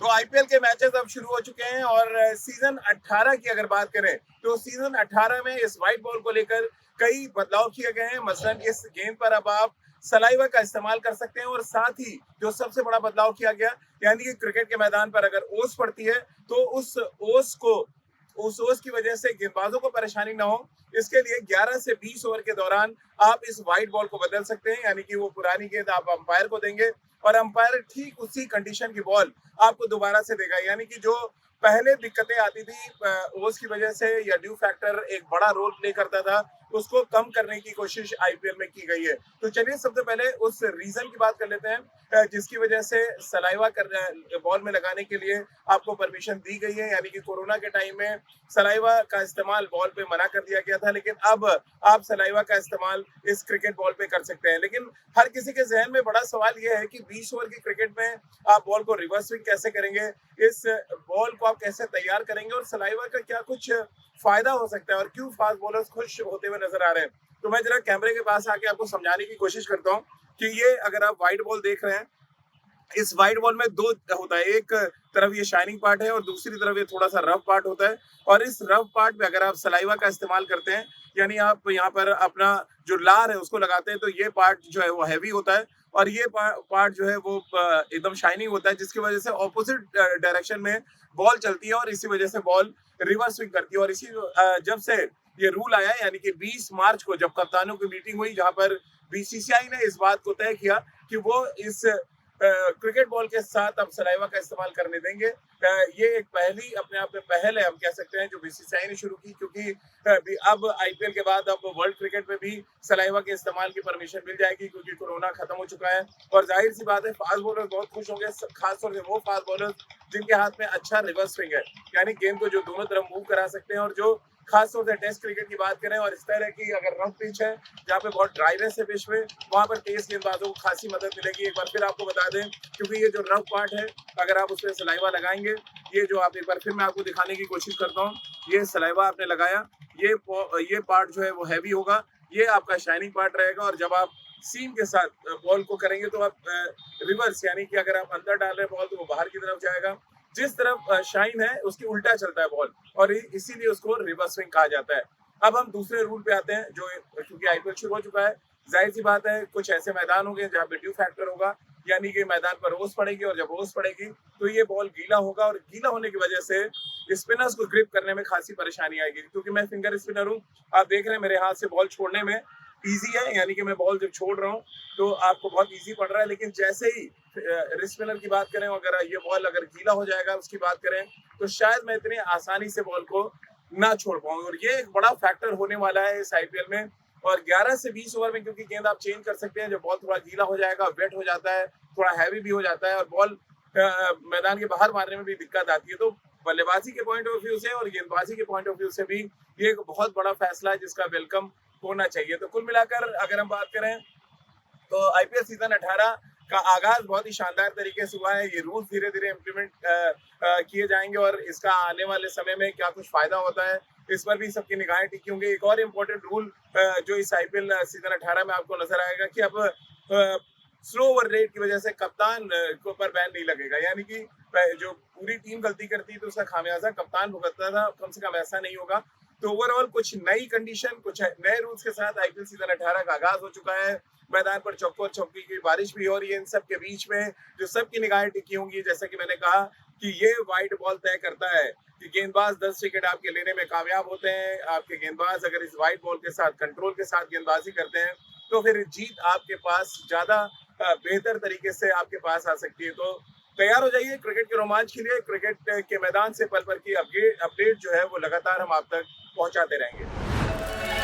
तो आईपीएल के मैचेस अब शुरू हो चुके हैं और सीजन 18 की अगर बात करें तो सीजन 18 में इस व्हाइट बॉल को लेकर कई बदलाव किए गए हैं। मसलन इस गेंद पर अब आप सलाइवा का इस्तेमाल कर सकते हैं और साथ ही जो सबसे बड़ा बदलाव किया गया यानी कि क्रिकेट के मैदान पर अगर ओस पड़ती है तो उस ओस की वजह से गेंदबाजों को परेशानी ना हो, इसके लिए 11 से 20 ओवर के दौरान आप इस व्हाइट बॉल को बदल सकते हैं। यानी कि वो पुरानी गेंद आप अंपायर को देंगे और अंपायर ठीक उसी कंडीशन की बॉल आपको दोबारा से देगा। यानी कि जो पहले दिक्कतें आती थी ओस की वजह से या ड्यू फैक्टर एक बड़ा रोल प्ले करता था, उसको कम करने की कोशिश आईपीएल में की गई है। तो चलिए सबसे पहले उस रीजन की बात कर लेते हैं जिसकी वजह से सलाइवा कर बॉल में लगाने के लिए आपको परमिशन दी गई है। यानी कि कोरोना के टाइम में सलाइवा का इस्तेमाल बॉल पे मना कर दिया गया था, लेकिन अब आप सलाइवा का इस्तेमाल इस क्रिकेट बॉल पे कर सकते हैं। लेकिन हर किसी के जहन में बड़ा सवाल यह है कि 20 ओवर की क्रिकेट में आप बॉल को रिवर्स स्विंग कैसे करेंगे, इस बॉल को आप कैसे तैयार करेंगे और सलाइवा का क्या कुछ फायदा हो सकता है और क्यों फास्ट बॉलर्स खुश होते हुए नजर आ रहे हैं। तो मैं जरा कैमरे के पास आके आपको समझाने की कोशिश करता हूँ कि ये अगर आप व्हाइट बॉल देख रहे हैं, इस व्हाइट बॉल में दो होता है, एक तरफ ये शाइनिंग पार्ट है और दूसरी तरफ ये थोड़ा सा रफ पार्ट होता है। और इस रफ पार्ट में अगर आप सलाइवा का इस्तेमाल करते हैं यानी आप यहाँ पर अपना जो लार है उसको लगाते हैं तो ये पार्ट जो है वो हैवी होता है और ये पार्ट जो है वो एकदम शाइनिंग होता है, जिसकी वजह से ऑपोजिट डायरेक्शन में बॉल चलती है और इसी वजह से बॉल रिवर्स स्विंग करती है। और इसी जब से ये रूल आया यानी कि 20 मार्च को जब कप्तानों की मीटिंग हुई जहां पर बीसीसीआई ने इस बात को तय किया कि वो इस क्रिकेट बॉल के साथ अब सलाइवा का इस्तेमाल करने देंगे। ये एक पहली अपने आप में पहल है हम कह सकते हैं जो बीसीसीआई ने शुरू की, क्योंकि अब आईपीएल के बाद अब वर्ल्ड क्रिकेट में भी सलाइवा के इस्तेमाल की परमिशन मिल जाएगी क्योंकि कोरोना खत्म हो चुका है। और जाहिर सी बात है फास्ट बॉलर बहुत खुश होंगे, खासतौर से वो फास्ट बॉलर जिनके हाथ में अच्छा रिवर्स स्विंग है, यानी गेंद को जो दोनों तरफ मूव करा सकते हैं। और जो खासतौर से टेस्ट क्रिकेट की बात करें और इस तरह की अगर रफ पिच है जहाँ पे बहुत ड्राइनेस है पिच में, वहां पर तेज गेंदबाजों को खासी मदद मिलेगी। एक बार फिर आपको बता दें क्योंकि ये जो रफ पार्ट है अगर आप उसमें सलाइवा लगाएंगे, ये जो आप एक बार फिर मैं आपको दिखाने की कोशिश करता हूँ, ये सलाइवा आपने लगाया, ये पार्ट जो है वो हैवी होगा, ये आपका शाइनिंग पार्ट रहेगा। और जब आप सीम के साथ बॉल को करेंगे तो आप रिवर्स यानी कि अगर आप अंदर डाल रहे हैं बॉल तो वो बाहर की तरफ जाएगा, जिस तरफ शाइन है उसकी उल्टा चलता है बॉल और इसीलिए उसको रिवर्स स्विंग कहा जाता है। अब हम दूसरे रूल पे आते हैं जो क्योंकि आईपीएल शुरू हो चुका है, जाहिर सी बात है कुछ ऐसे मैदान होंगे जहाँ पे ड्यू फैक्टर होगा, यानी कि मैदान पर ओस पड़ेगी और जब ओस पड़ेगी तो ये बॉल गीला होगा और गीला होने की वजह से स्पिनर्स को ग्रिप करने में खासी परेशानी आएगी। क्योंकि मैं फिंगर स्पिनर हूँ, आप देख रहे हैं मेरे हाथ से बॉल छोड़ने में ईजी है, यानी कि मैं बॉल जब छोड़ रहा हूँ तो आपको बहुत ईजी पड़ रहा है, लेकिन जैसे ही रिस्ट स्पिनर की बात करें अगर ये बॉल अगर गीला हो जाएगा उसकी बात करें तो शायद मैं इतनी आसानी से बॉल को ना छोड़ पाऊँ। और ये एक बड़ा फैक्टर होने वाला है इस आईपीएल में। और 11 से 20 ओवर में क्योंकि गेंद आप चेंज कर सकते हैं, जब बॉल थोड़ा गीला हो जाएगा, वेट हो जाता है, थोड़ा हैवी भी हो जाता है और बॉल मैदान के बाहर मारने में भी दिक्कत आती है। तो बल्लेबाजी के पॉइंट ऑफ व्यू से और गेंदबाजी के पॉइंट ऑफ व्यू से भी ये एक बहुत बड़ा फैसला है जिसका वेलकम होना चाहिए। तो कुल मिलाकर अगर हम बात करें तो आईपीएल सीजन 18 का आगाज बहुत ही शानदार तरीके से हुआ है। ये रूल धीरे धीरे इम्प्लीमेंट किए जाएंगे और इसका आने वाले समय में क्या कुछ फायदा होता है इस पर भी सबकी निगाहें टिकी होंगी। एक और इम्पोर्टेंट रूल जो इस आईपीएल सीजन 18 में आपको नजर आएगा कि अब स्लो ओवर रेट की वजह से कप्तान को पर बैन नहीं लगेगा, यानी कि जो पूरी टीम गलती करती है तो उसका खामियाजा कप्तान भुगतता था, कम से कम ऐसा नहीं होगा। तो ओवरऑल कुछ नई कंडीशन, कुछ नए रूल्स के साथ आईपीएल सीजन 18 का आगाज हो चुका है। मैदान पर चौको और चौकी की बारिश भी हो रही है। इन सब के बीच में जो सबकी निगाहें टिकी होंगी, जैसा कि मैंने कहा कि ये व्हाइट बॉल तय करता है कि गेंदबाज 10 विकेट आपके लेने में कामयाब होते हैं। आपके गेंदबाज अगर इस व्हाइट बॉल के साथ कंट्रोल के साथ गेंदबाजी करते हैं तो फिर जीत आपके पास ज्यादा बेहतर तरीके से आपके पास आ सकती है। तो तैयार हो जाइए क्रिकेट के रोमांच के लिए। क्रिकेट के मैदान से पल पल की अपडेट जो है वो लगातार हम आप तक पहुंचाते रहेंगे।